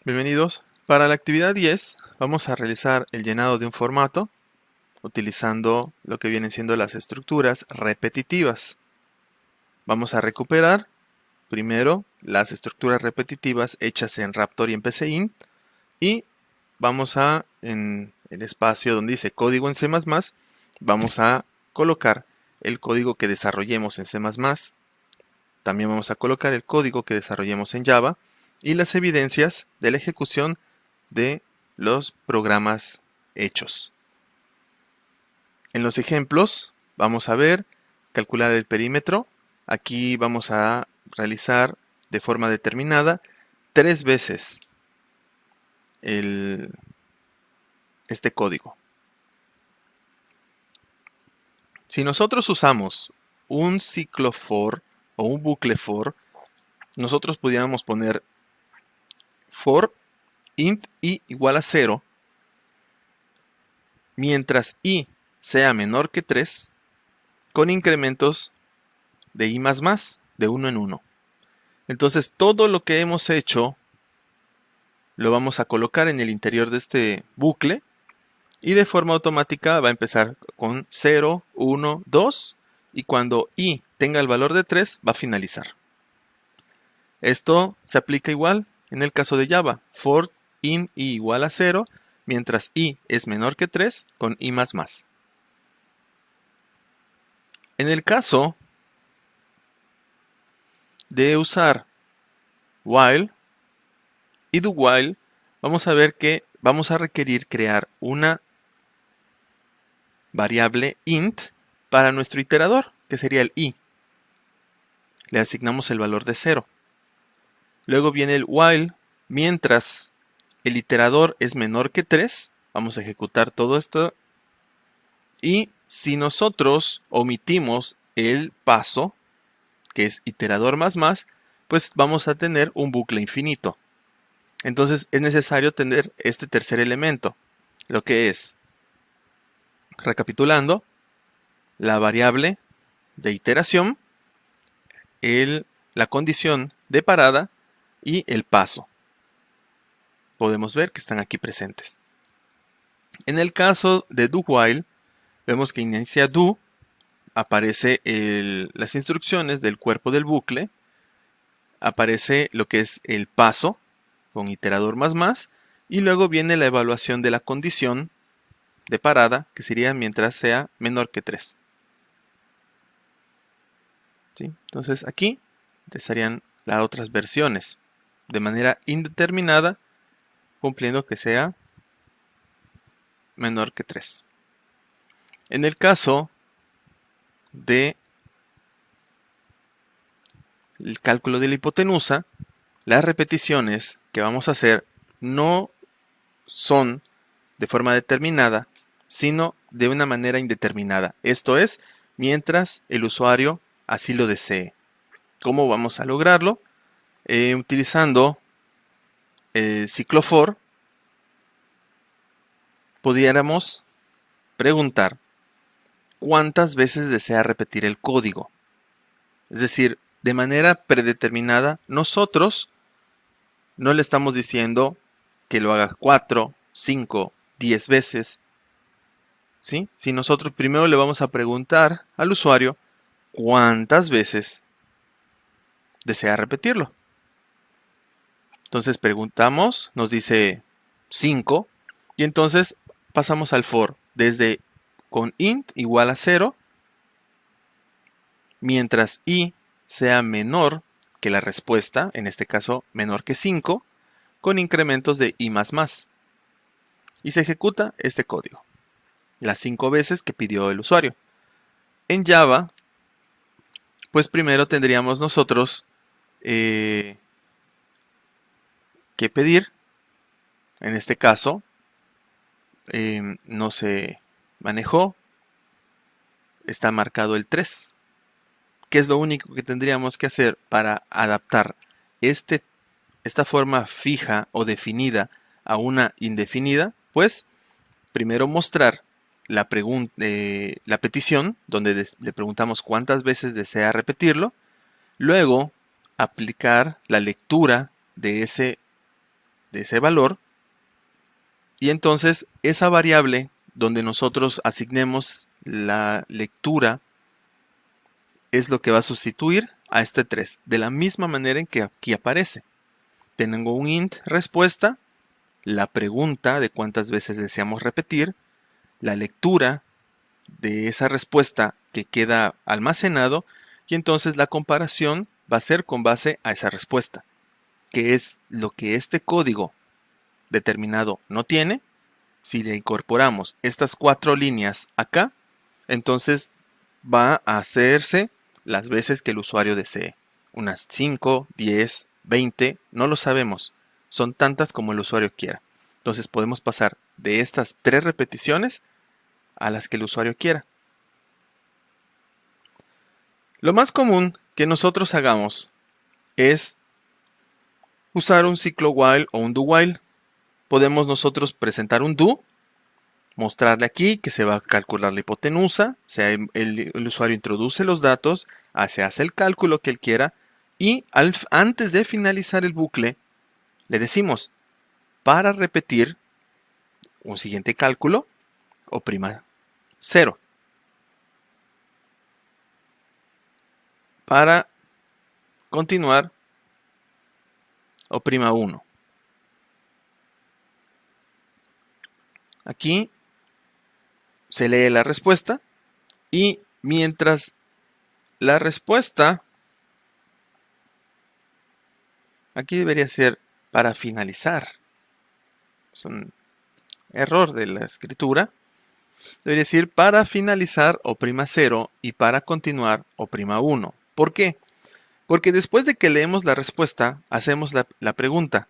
Bienvenidos. Para la actividad 10 vamos a realizar el llenado de un formato utilizando lo que vienen siendo las estructuras repetitivas. Vamos a recuperar primero las estructuras repetitivas hechas en Raptor y en PCInt y vamos a, en el espacio donde dice código en C++, vamos a colocar el código que desarrollemos en C++. También vamos a colocar el código que desarrollemos en Java y las evidencias de la ejecución de los programas hechos. En los ejemplos vamos a ver calcular el perímetro. Aquí vamos a realizar de forma determinada 3 veces este código. Si nosotros usamos un ciclo for o un bucle for, nosotros pudiéramos poner for int i igual a 0 mientras i sea menor que 3 con incrementos de i++, de 1 en 1. Entonces todo lo que hemos hecho lo vamos a colocar en el interior de este bucle y de forma automática va a empezar con 0, 1, 2 y cuando i tenga el valor de 3 va a finalizar. Esto se aplica igual en el caso de Java, for int i igual a 0 mientras i es menor que 3 con i++. En el caso de usar while y do while, vamos a ver que vamos a requerir crear una variable int para nuestro iterador, que sería el i. Le asignamos el valor de 0. Luego viene el while, mientras el iterador es menor que 3, vamos a ejecutar todo esto. Y si nosotros omitimos el paso, que es iterador más, pues vamos a tener un bucle infinito. Entonces es necesario tener este tercer elemento, lo que es, recapitulando, la variable de iteración, la condición de parada y el paso. Podemos ver que están aquí presentes. En el caso de do while, vemos que inicia do, aparece las instrucciones del cuerpo del bucle, aparece lo que es el paso con iterador más y luego viene la evaluación de la condición de parada, que sería mientras sea menor que 3. ¿Sí? Entonces aquí estarían las otras versiones de manera indeterminada, cumpliendo que sea menor que 3. En el caso de el cálculo de la hipotenusa, las repeticiones que vamos a hacer no son de forma determinada, sino de una manera indeterminada. Esto es, mientras el usuario así lo desee. ¿Cómo vamos a lograrlo? Utilizando ciclo for, pudiéramos preguntar cuántas veces desea repetir el código. Es decir, de manera predeterminada, nosotros no le estamos diciendo que lo haga 4, 5, 10 veces. ¿Sí? Si nosotros primero le vamos a preguntar al usuario cuántas veces desea repetirlo. Entonces preguntamos, nos dice 5 y entonces pasamos al for desde con int igual a 0 mientras i sea menor que la respuesta, en este caso menor que 5, con incrementos de i++. Y se ejecuta este código, las 5 veces que pidió el usuario. En Java, pues primero tendríamos nosotros que pedir, en este caso, no se manejó, está marcado el 3. ¿Qué es lo único que tendríamos que hacer para adaptar esta forma fija o definida a una indefinida? Pues primero mostrar la petición, donde le preguntamos cuántas veces desea repetirlo, luego aplicar la lectura de ese valor. Y entonces esa variable donde nosotros asignemos la lectura es lo que va a sustituir a este 3, de la misma manera en que aquí aparece. Tengo un int respuesta, la pregunta de cuántas veces deseamos repetir, la lectura de esa respuesta que queda almacenado, y entonces la comparación va a ser con base a esa respuesta, que es lo que este código determinado no tiene. Si le incorporamos estas 4 líneas acá, entonces va a hacerse las veces que el usuario desee. Unas 5, 10, 20, no lo sabemos. Son tantas como el usuario quiera. Entonces podemos pasar de estas 3 repeticiones a las que el usuario quiera. Lo más común que nosotros hagamos es usar un ciclo while o un do while. Podemos nosotros presentar un do, mostrarle aquí que se va a calcular la hipotenusa, el usuario introduce los datos, se hace el cálculo que él quiera, y antes de finalizar el bucle, le decimos, para repetir un siguiente cálculo, oprima 0. Para continuar, oprima 1. Aquí se lee la respuesta y mientras la respuesta, aquí debería ser para finalizar. Es un error de la escritura. Debería decir para finalizar oprima 0 y para continuar oprima 1. ¿Por qué? Porque después de que leemos la respuesta, hacemos la pregunta.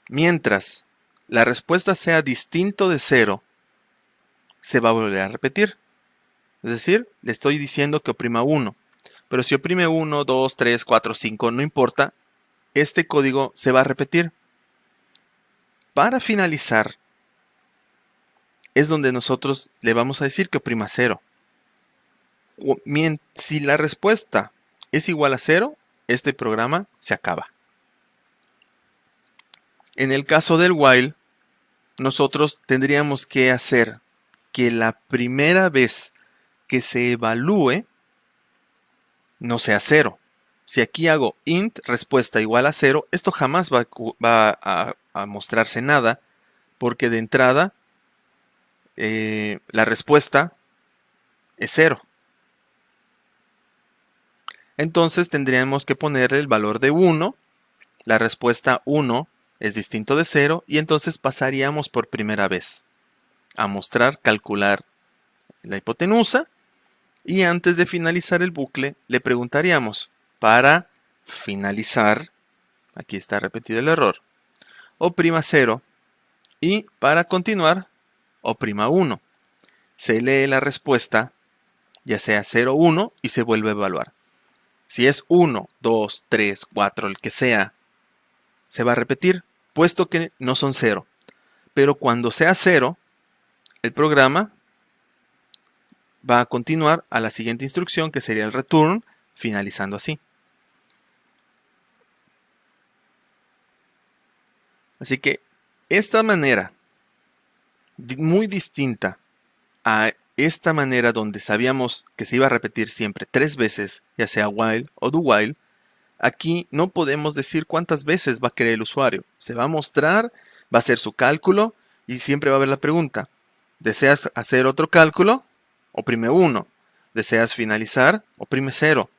Mientras la respuesta sea distinto de 0, se va a volver a repetir. Es decir, le estoy diciendo que oprima 1. Pero si oprime 1, 2, 3, 4, 5, no importa, este código se va a repetir. Para finalizar, es donde nosotros le vamos a decir que oprima 0. Si la respuesta es igual a 0, este programa se acaba. En el caso del while, nosotros tendríamos que hacer que la primera vez que se evalúe no sea 0. Si aquí hago int respuesta igual a 0, esto jamás va a mostrarse nada, porque de entrada la respuesta es 0. Entonces tendríamos que ponerle el valor de 1, la respuesta 1 es distinto de 0, y entonces pasaríamos por primera vez a mostrar, calcular la hipotenusa, y antes de finalizar el bucle le preguntaríamos, para finalizar, aquí está repetido el error, oprima 0, y para continuar, oprima 1. Se lee la respuesta, ya sea 0 o 1, y se vuelve a evaluar. Si es 1, 2, 3, 4, el que sea, se va a repetir, puesto que no son 0. Pero cuando sea 0, el programa va a continuar a la siguiente instrucción, que sería el return, finalizando así. Así que esta manera, muy distinta a esta manera donde sabíamos que se iba a repetir siempre 3 veces, ya sea while o do while, aquí no podemos decir cuántas veces va a querer el usuario. Se va a mostrar, va a hacer su cálculo y siempre va a haber la pregunta. ¿Deseas hacer otro cálculo? Oprime 1. ¿Deseas finalizar? Oprime 0.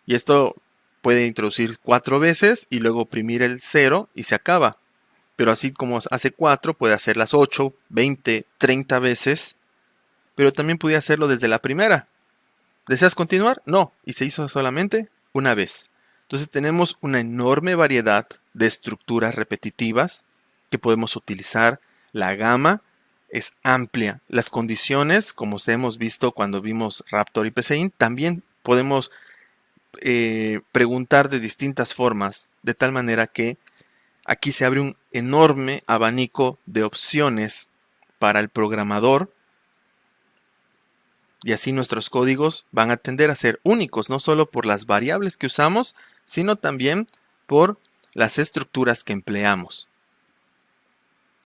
Y esto puede introducir 4 veces y luego oprimir el 0 y se acaba. Pero así como hace 4, puede hacer las 8, 20, 30 veces. Pero también puede hacerlo desde la primera. ¿Deseas continuar? No. Y se hizo solamente una vez. Entonces tenemos una enorme variedad de estructuras repetitivas que podemos utilizar. La gama es amplia. Las condiciones, como hemos visto cuando vimos Raptor y PCInt, también podemos preguntar de distintas formas, de tal manera que aquí se abre un enorme abanico de opciones para el programador, y así nuestros códigos van a tender a ser únicos, no solo por las variables que usamos, sino también por las estructuras que empleamos.